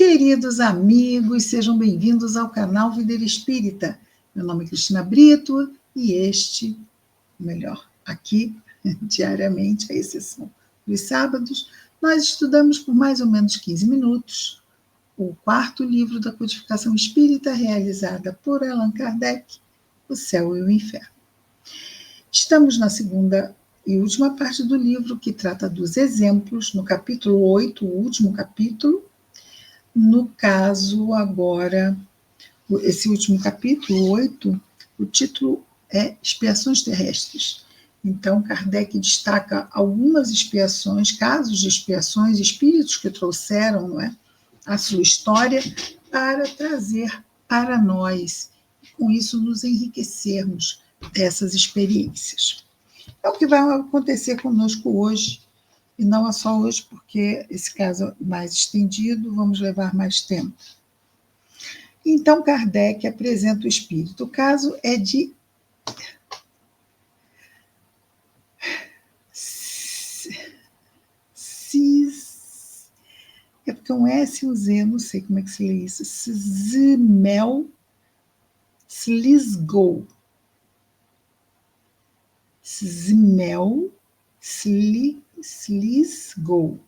Queridos amigos, sejam bem-vindos ao canal Videira Espírita. Meu nome é Cristina Brito e aqui, diariamente, à exceção dos sábados, nós estudamos por mais ou menos 15 minutos o quarto livro da Codificação Espírita, realizada por Allan Kardec, O Céu e o Inferno. Estamos na segunda e última parte do livro, que trata dos exemplos, no capítulo 8, o último capítulo. No caso, agora, esse último capítulo, 8, o título é Expiações Terrestres. Então, Kardec destaca algumas expiações, casos de expiações, espíritos que trouxeram, não é, a sua história para trazer para nós, com isso nos enriquecermos dessas experiências. É o que vai acontecer conosco hoje, e não é só hoje, porque esse caso é mais estendido, vamos levar mais tempo. Então, Kardec apresenta o espírito. O caso é de é porque é um S e um Z, não sei como é que se lê isso. Szmel Slisgo. Szmel Slisgo.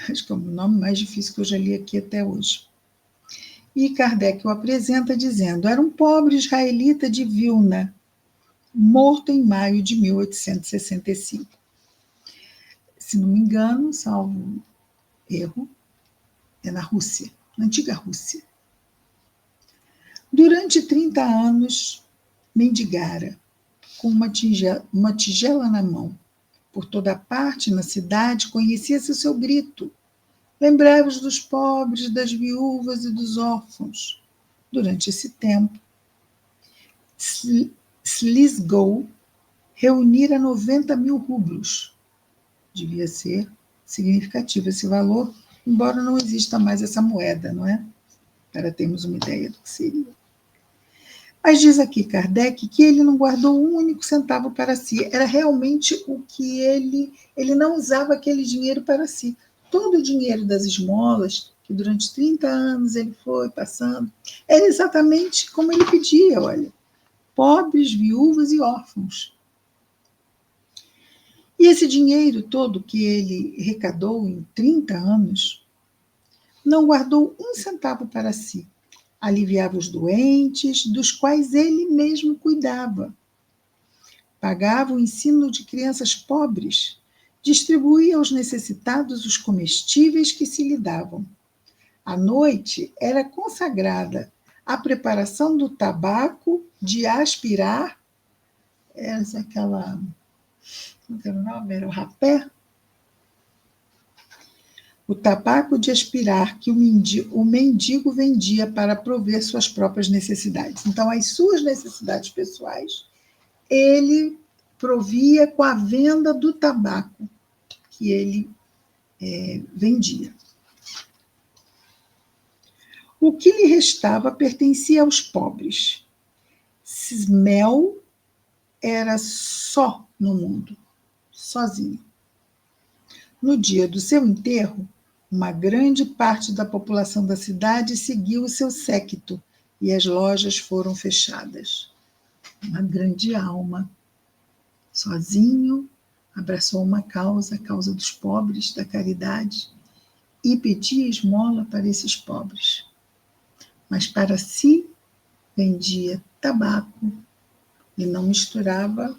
Acho que é o nome mais difícil que eu já li aqui até hoje. E Kardec o apresenta dizendo: era um pobre israelita de Vilna, morto em maio de 1865. Se não me engano, salvo erro, é na Rússia, na antiga Rússia. Durante 30 anos, mendigara, com uma tigela na mão. Por toda parte na cidade conhecia-se o seu grito: lembrai-vos dos pobres, das viúvas e dos órfãos. Durante esse tempo, Slisgo reunira 90 mil rublos. Devia ser significativo esse valor, embora não exista mais essa moeda, não é? Para termos uma ideia do que seria. Mas diz aqui Kardec que ele não guardou um único centavo para si. Era realmente o que ele não usava aquele dinheiro para si. Todo o dinheiro das esmolas, que durante 30 anos ele foi passando, era exatamente como ele pedia, olha, pobres, viúvas e órfãos. E esse dinheiro todo que ele arrecadou em 30 anos, não guardou um centavo para si. Aliviava os doentes, dos quais ele mesmo cuidava. Pagava o ensino de crianças pobres, distribuía aos necessitados os comestíveis que se lhe davam. A noite era consagrada à preparação do tabaco de aspirar, não era o nome, era o rapé? O tabaco de aspirar que o mendigo vendia para prover suas próprias necessidades. Então, as suas necessidades pessoais, ele provia com a venda do tabaco que ele vendia. O que lhe restava pertencia aos pobres. Szmel era só no mundo, sozinho. No dia do seu enterro, uma grande parte da população da cidade seguiu o seu séquito e as lojas foram fechadas. Uma grande alma, sozinho, abraçou uma causa, a causa dos pobres, da caridade, e pedia esmola para esses pobres. Mas para si, vendia tabaco e não misturava.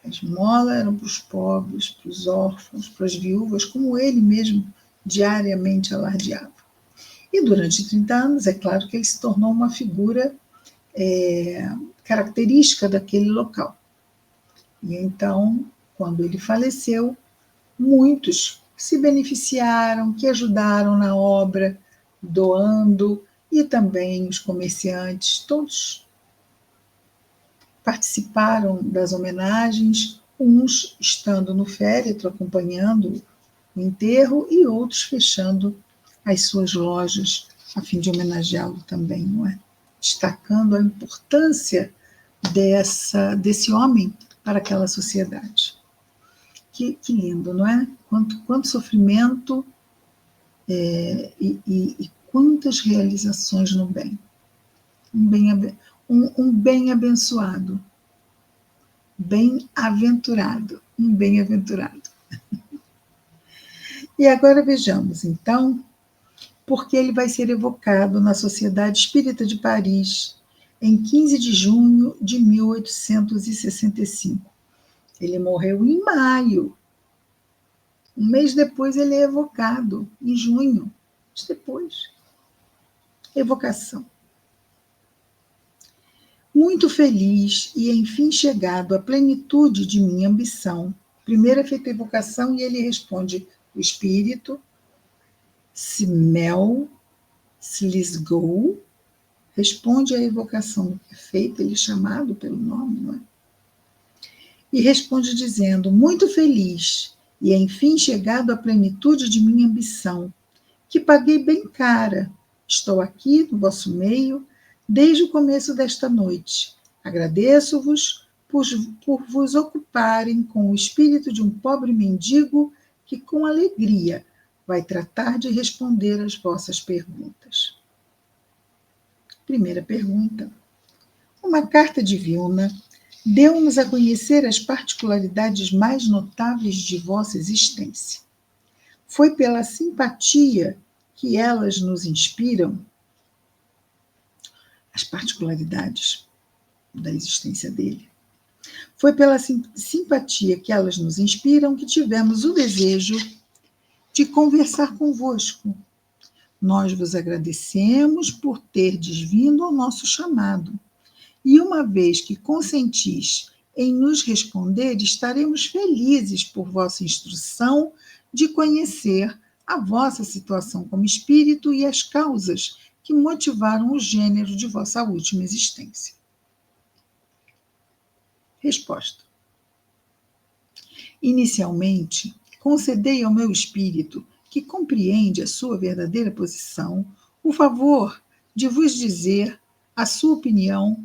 A esmola era para os pobres, para os órfãos, para as viúvas, como ele mesmo diariamente alardeava. E durante 30 anos, é claro que ele se tornou uma figura característica daquele local. E então, quando ele faleceu, muitos se beneficiaram, que ajudaram na obra, doando, e também os comerciantes, todos participaram das homenagens, uns estando no féretro, acompanhando o enterro, e outros fechando as suas lojas, a fim de homenageá-lo também, não é? Destacando a importância desse homem para aquela sociedade, que lindo, não é? Quanto sofrimento e quantas realizações no bem. Um bem abençoado, bem-aventurado, um bem-aventurado. E agora vejamos, então, porque ele vai ser evocado na Sociedade Espírita de Paris em 15 de junho de 1865. Ele morreu em maio. Um mês depois ele é evocado, em junho. Mas depois, evocação. Muito feliz e, enfim, chegado à plenitude de minha ambição. Primeiro é feita a evocação e ele responde: o espírito, Simel, Slisgou, responde à evocação feita, ele é chamado pelo nome, não é? E responde dizendo: muito feliz e, enfim, chegado à plenitude de minha ambição, que paguei bem cara. Estou aqui no vosso meio desde o começo desta noite. Agradeço-vos por vos ocuparem com o espírito de um pobre mendigo que, com alegria, vai tratar de responder às vossas perguntas. Primeira pergunta. Uma carta de Vilna deu-nos a conhecer as particularidades mais notáveis de vossa existência. Foi pela simpatia que elas nos inspiram, as particularidades da existência dele. Foi pela simpatia que elas nos inspiram que tivemos o desejo de conversar convosco. Nós vos agradecemos por terdes vindo ao nosso chamado. E uma vez que consentis em nos responder, estaremos felizes por vossa instrução de conhecer a vossa situação como espírito e as causas que motivaram o gênero de vossa última existência. Resposta. Inicialmente, concedei ao meu espírito, que compreende a sua verdadeira posição, o favor de vos dizer a sua opinião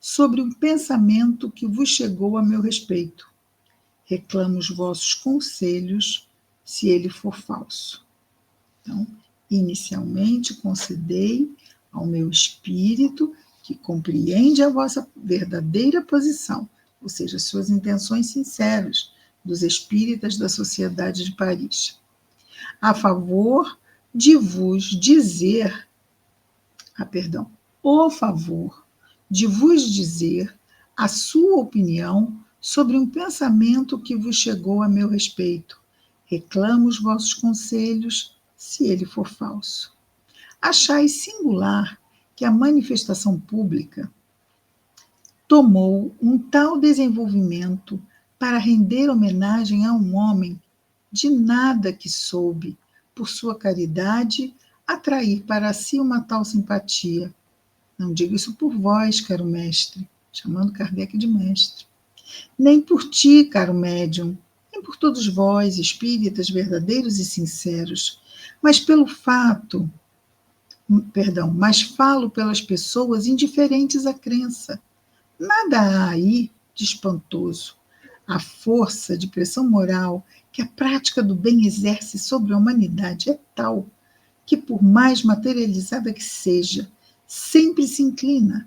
sobre um pensamento que vos chegou a meu respeito. Reclamo os vossos conselhos, se ele for falso. Então, inicialmente concedei ao meu espírito, que compreende a vossa verdadeira posição, ou seja, suas intenções sinceras, dos espíritas da Sociedade de Paris, a favor de vos dizer, o favor de vos dizer a sua opinião sobre um pensamento que vos chegou a meu respeito. Reclamo os vossos conselhos, se ele for falso. Achais singular que a manifestação pública tomou um tal desenvolvimento para render homenagem a um homem de nada que soube, por sua caridade, atrair para si uma tal simpatia. Não digo isso por vós, caro mestre, chamando Kardec de mestre, nem por ti, caro médium, nem por todos vós, espíritas verdadeiros e sinceros, mas mas falo pelas pessoas indiferentes à crença. Nada há aí de espantoso. A força de pressão moral que a prática do bem exerce sobre a humanidade é tal que, por mais materializada que seja, sempre se inclina.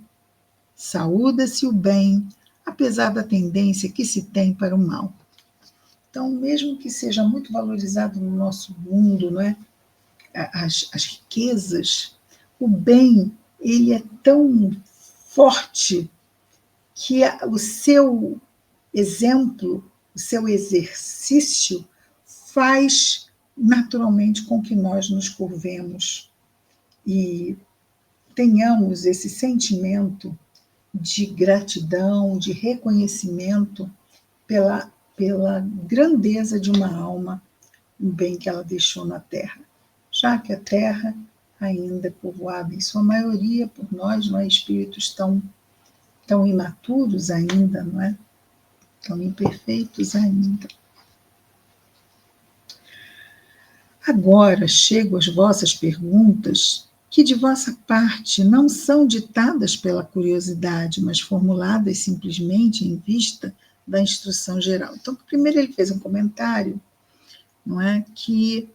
Saúda-se o bem, apesar da tendência que se tem para o mal. Então, mesmo que seja muito valorizado no nosso mundo, não é? As riquezas, o bem, ele é tão forte que o seu exemplo, o seu exercício faz naturalmente com que nós nos curvemos e tenhamos esse sentimento de gratidão, de reconhecimento pela grandeza de uma alma, o bem que ela deixou na Terra, já que a Terra ainda é povoada, em sua maioria, por nós, espíritos tão imaturos ainda, não é? Tão imperfeitos ainda. Agora chego às vossas perguntas, que de vossa parte não são ditadas pela curiosidade, mas formuladas simplesmente em vista da instrução geral. Então, primeiro ele fez um comentário, não é, que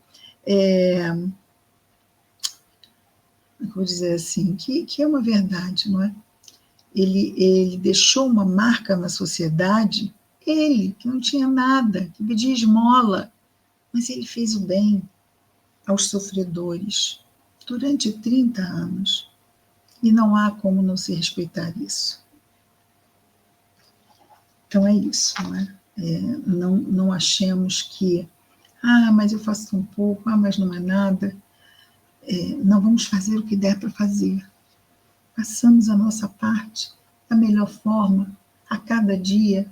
vou dizer assim, que é uma verdade, não é? Ele deixou uma marca na sociedade, ele, que não tinha nada, que pedia esmola, mas ele fez o bem aos sofredores durante 30 anos. E não há como não se respeitar isso. Então é isso, não é? Não achemos que, mas eu faço tão pouco, mas não é nada. Não vamos fazer o que der para fazer. Façamos a nossa parte da melhor forma, a cada dia,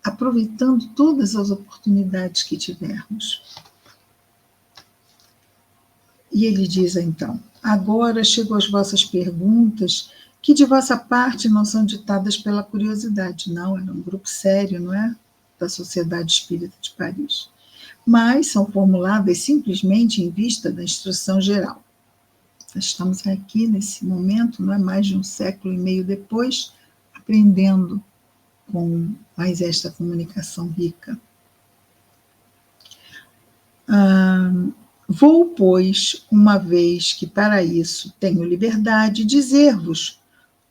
aproveitando todas as oportunidades que tivermos. E ele diz então: agora chego às vossas perguntas, que de vossa parte não são ditadas pela curiosidade. Não, era um grupo sério, não é? Da Sociedade Espírita de Paris. Mas são formuladas simplesmente em vista da instrução geral. Nós estamos aqui nesse momento, não é, mais de um século e meio depois, aprendendo com mais esta comunicação rica. Vou, pois, uma vez que para isso tenho liberdade, dizer-vos,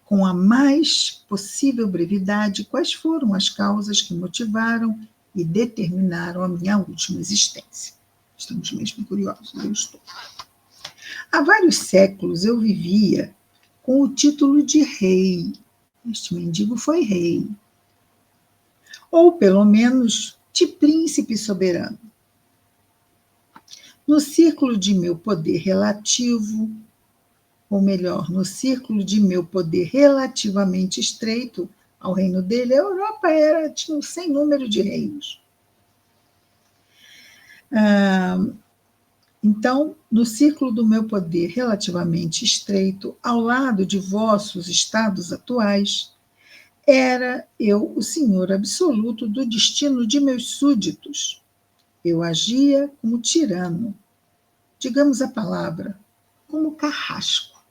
com a mais possível brevidade, quais foram as causas que motivaram e determinaram a minha última existência. Estamos mesmo curiosos, eu estou. Há vários séculos eu vivia com o título de rei. Este mendigo foi rei. Ou, pelo menos, de príncipe soberano. No círculo de meu poder relativo, ou melhor, no círculo de meu poder relativamente estreito ao reino dele, a Europa tinha um sem número de reinos. Então, no círculo do meu poder relativamente estreito, ao lado de vossos estados atuais, era eu o senhor absoluto do destino de meus súditos. Eu agia como tirano, digamos a palavra, como carrasco.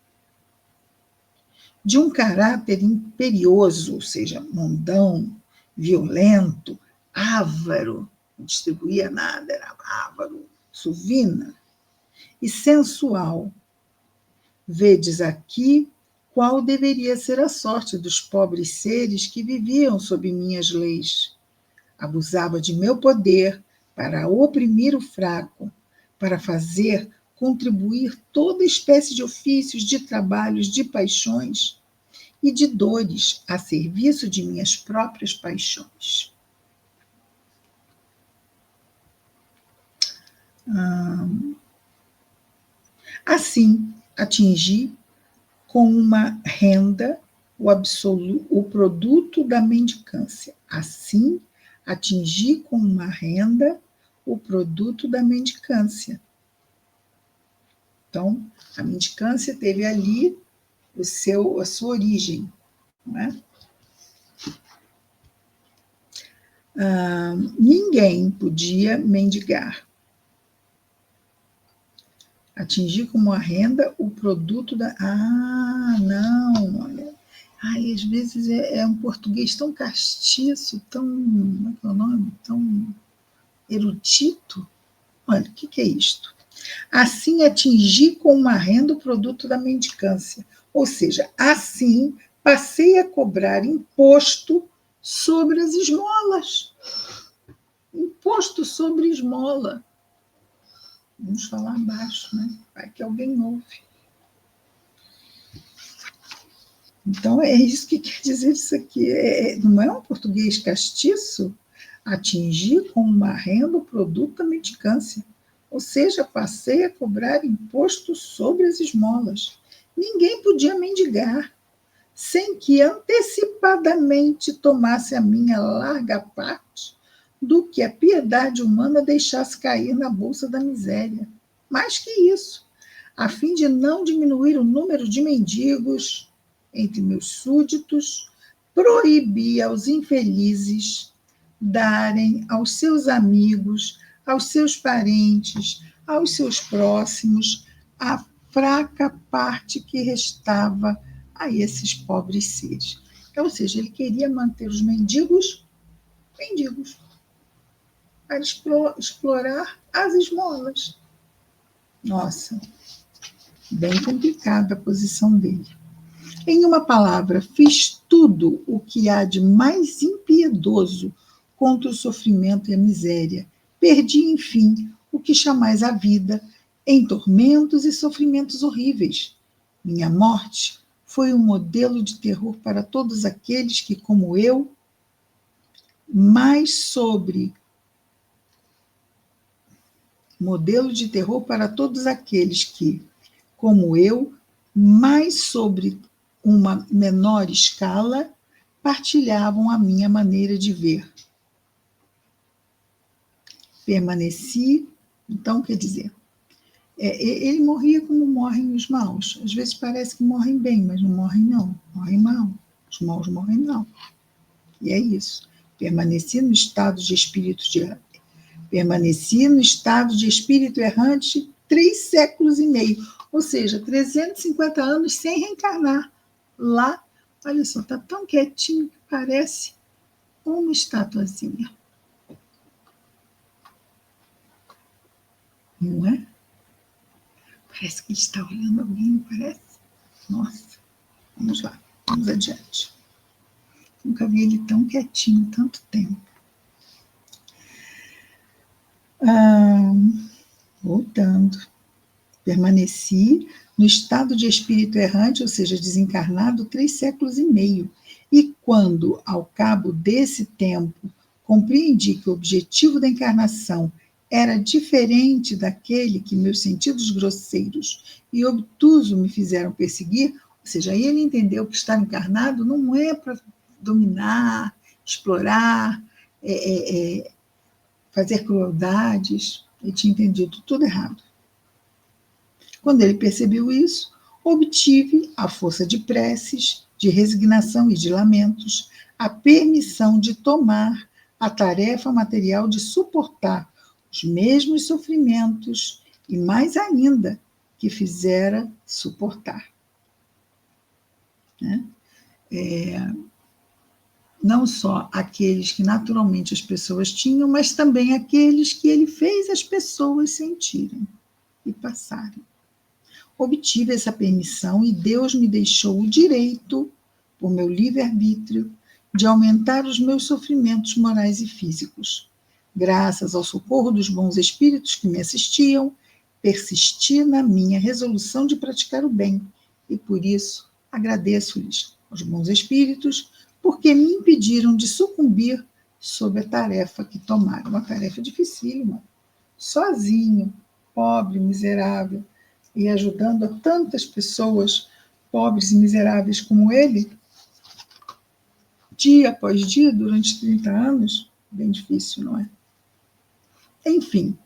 De um caráter imperioso, ou seja, mondão, violento, avaro, não distribuía nada, era avaro, suvina, e sensual. Vedes aqui qual deveria ser a sorte dos pobres seres que viviam sob minhas leis. Abusava de meu poder para oprimir o fraco, para fazer contribuir toda espécie de ofícios, de trabalhos, de paixões e de dores a serviço de minhas próprias paixões. Assim, atingi com uma renda o produto da mendicância. Assim, atingi com uma renda o produto da mendicância. Então, a mendicância teve ali a sua origem. Não é? Ninguém podia mendigar. Atingir como a renda o produto da... não, olha. Às vezes é um português tão castiço, tão... Como é que é o nome? Tão erudito. Olha, o que é isto? Assim, atingi com uma renda o produto da mendicância. Ou seja, assim, passei a cobrar imposto sobre as esmolas. Imposto sobre esmola. Vamos falar baixo, né? Vai que alguém ouve. Então, é isso que quer dizer isso aqui. Não é um português castiço? Atingir com uma renda o produto da mendicância. Ou seja, passei a cobrar imposto sobre as esmolas. Ninguém podia mendigar, sem que antecipadamente tomasse a minha larga parte do que a piedade humana deixasse cair na bolsa da miséria. Mais que isso, a fim de não diminuir o número de mendigos entre meus súditos, proibi aos infelizes darem aos seus amigos, aos seus parentes, aos seus próximos, a fraca parte que restava a esses pobres seres. Ou seja, ele queria manter os mendigos mendigos, para explorar as esmolas. Nossa, bem complicada a posição dele. Em uma palavra, fiz tudo o que há de mais impiedoso contra o sofrimento e a miséria. Perdi, enfim, o que chamais a vida, em tormentos e sofrimentos horríveis. Minha morte foi um modelo de terror para todos aqueles que, como eu, mais sobre modelo de terror para todos aqueles que, como eu, mais sobre uma menor escala, partilhavam a minha maneira de ver. Permaneci, então, quer dizer, ele morria como morrem os maus. Às vezes parece que morrem bem, mas não morrem não, morrem mal. Os maus morrem mal. E é isso. Permaneci no estado de espírito errante 3 séculos e meio, ou seja, 350 anos sem reencarnar. Lá, olha só, está tão quietinho que parece uma estatuazinha. Não é? Parece que ele está olhando alguém, parece. Nossa, vamos lá, vamos adiante. Nunca vi ele tão quietinho tanto tempo. Voltando. Permaneci no estado de espírito errante, ou seja, desencarnado, 3 séculos e meio. E quando, ao cabo desse tempo, compreendi que o objetivo da encarnação era diferente daquele que meus sentidos grosseiros e obtuso me fizeram perseguir, ou seja, aí ele entendeu que estar encarnado não é para dominar, explorar, fazer crueldades. Ele tinha entendido tudo errado. Quando ele percebeu isso, obtive, à força de preces, de resignação e de lamentos, a permissão de tomar a tarefa material de suportar os mesmos sofrimentos e mais ainda que fizera suportar. Né? Não só aqueles que naturalmente as pessoas tinham, mas também aqueles que ele fez as pessoas sentirem e passarem. Obtive essa permissão e Deus me deixou o direito, por meu livre-arbítrio, de aumentar os meus sofrimentos morais e físicos. Graças ao socorro dos bons espíritos que me assistiam, persisti na minha resolução de praticar o bem e, por isso, agradeço-lhes, aos bons espíritos, porque me impediram de sucumbir sob a tarefa que tomaram. Uma tarefa dificílima, sozinho, pobre, miserável, e ajudando a tantas pessoas pobres e miseráveis como ele, dia após dia, durante 30 anos, bem difícil, não é? Enfim,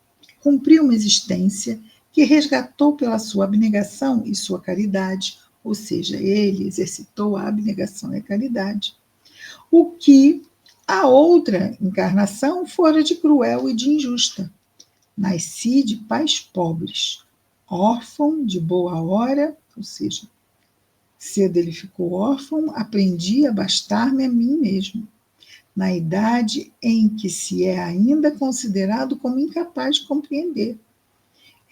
cumpriu uma existência que resgatou pela sua abnegação e sua caridade, ou seja, ele exercitou a abnegação e a caridade, o que a outra encarnação fora de cruel e de injusta. Nasci de pais pobres, órfão de boa hora, ou seja, cedo ele ficou órfão, aprendi a bastar-me a mim mesmo, na idade em que se é ainda considerado como incapaz de compreender.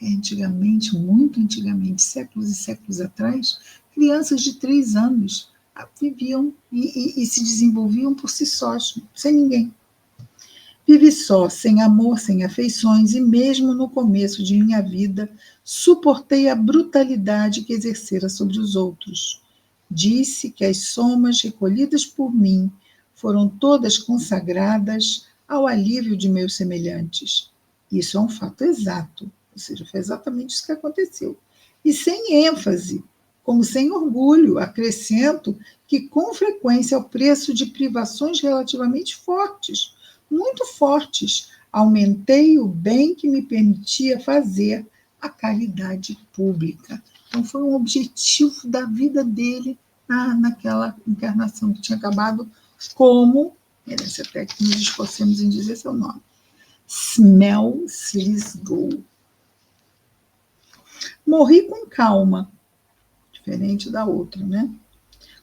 Antigamente, muito antigamente, séculos e séculos atrás, crianças de 3 anos viviam e se desenvolviam por si sós, sem ninguém. Vivi só, sem amor, sem afeições, e mesmo no começo de minha vida, suportei a brutalidade que exercera sobre os outros. Disse que as somas recolhidas por mim foram todas consagradas ao alívio de meus semelhantes. Isso é um fato exato, ou seja, foi exatamente isso que aconteceu. E sem ênfase, como sem orgulho, acrescento que com frequência, ao preço de privações relativamente fortes, muito fortes, aumentei o bem que me permitia fazer a caridade pública. Então, foi um objetivo da vida dele naquela encarnação que tinha acabado, como, merece até que nos esforcemos em dizer seu nome, Smell-Slisgo. Morri com calma, diferente da outra, né?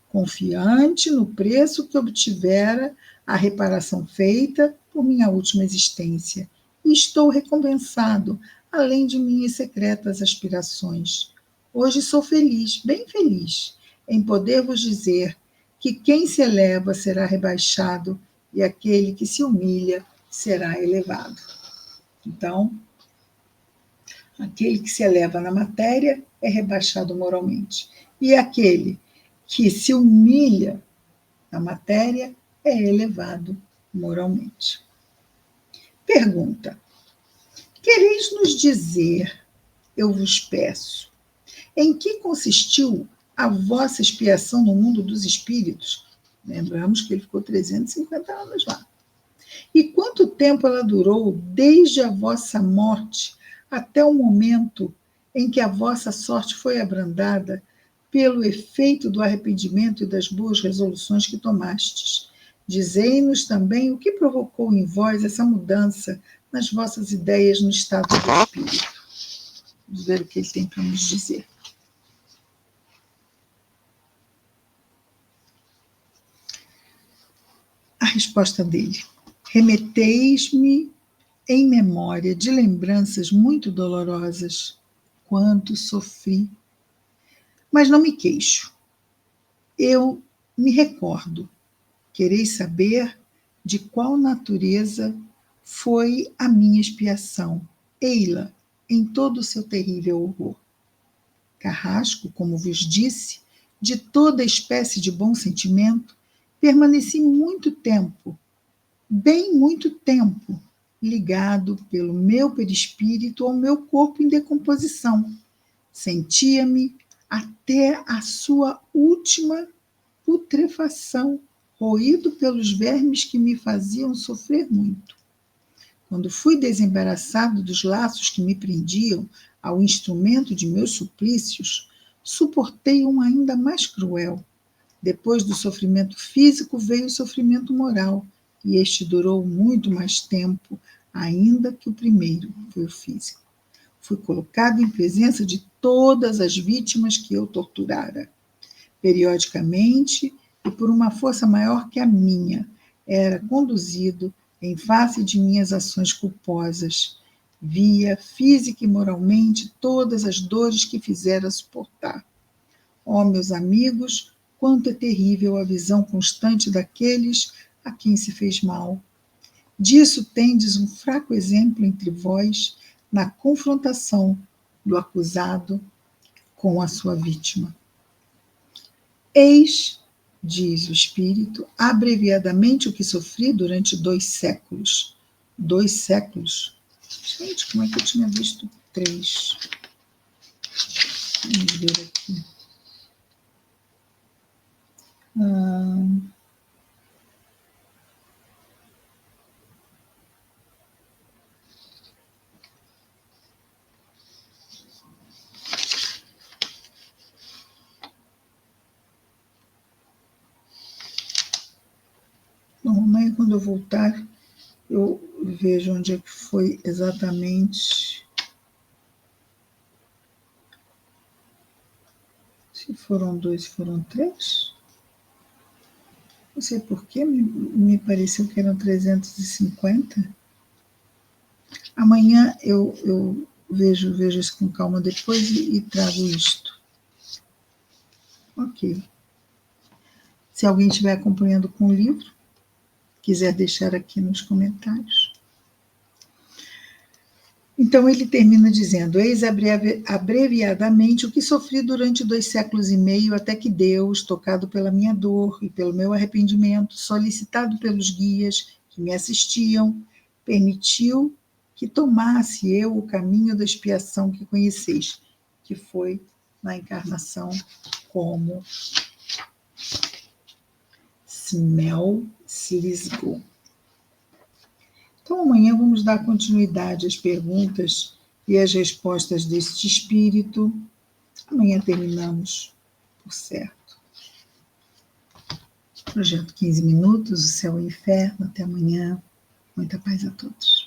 Confiante no preço que obtivera a reparação feita por minha última existência, e estou recompensado, além de minhas secretas aspirações. Hoje sou feliz, bem feliz, em poder vos dizer que quem se eleva será rebaixado e aquele que se humilha será elevado. Então, aquele que se eleva na matéria é rebaixado moralmente. E aquele que se humilha na matéria é elevado moralmente. Pergunta: quereis nos dizer, eu vos peço, em que consistiu a vossa expiação no mundo dos espíritos? Lembramos que ele ficou 350 anos lá. E quanto tempo ela durou desde a vossa morte até o momento em que a vossa sorte foi abrandada pelo efeito do arrependimento e das boas resoluções que tomastes? Dizei-nos também o que provocou em vós essa mudança nas vossas ideias no estado do espírito. Vamos ver o que ele tem para nos dizer. A resposta dele: remeteis-me em memória de lembranças muito dolorosas, quanto sofri. Mas não me queixo. Eu me recordo. Quereis saber de qual natureza foi a minha expiação? Ei-la, em todo o seu terrível horror. Carrasco, como vos disse, de toda espécie de bom sentimento, permaneci muito tempo, bem muito tempo, ligado pelo meu perispírito ao meu corpo em decomposição. Sentia-me até a sua última putrefação, roído pelos vermes que me faziam sofrer muito. Quando fui desembaraçado dos laços que me prendiam ao instrumento de meus suplícios, suportei um ainda mais cruel. Depois do sofrimento físico veio o sofrimento moral, e este durou muito mais tempo, ainda que o primeiro foi o físico. Fui colocado em presença de todas as vítimas que eu torturara. Periodicamente, e por uma força maior que a minha, era conduzido em face de minhas ações culposas. Via, física e moralmente, todas as dores que fizera suportar. Ó, meus amigos, quanto é terrível a visão constante daqueles a quem se fez mal. Disso tendes um fraco exemplo entre vós na confrontação do acusado com a sua vítima. Eis, diz o Espírito, abreviadamente o que sofri durante 2 séculos. 2 séculos? Gente, como é que eu tinha visto 3? Vamos ver aqui. Bom, amanhã, quando eu voltar, eu vejo onde é que foi exatamente. Se foram 2, foram 3. Não sei porquê, me pareceu que eram 350. Amanhã eu vejo isso com calma depois e trago isto. Ok. Se alguém estiver acompanhando com o livro, quiser deixar aqui nos comentários. Então ele termina dizendo: eis abreviadamente o que sofri durante 2 séculos e meio, até que Deus, tocado pela minha dor e pelo meu arrependimento, solicitado pelos guias que me assistiam, permitiu que tomasse eu o caminho da expiação que conheceis, que foi na encarnação como Smel-Slisgo. Então, amanhã vamos dar continuidade às perguntas e às respostas deste espírito. Amanhã terminamos, por certo. Projeto 15 minutos, o céu e o inferno. Até amanhã. Muita paz a todos.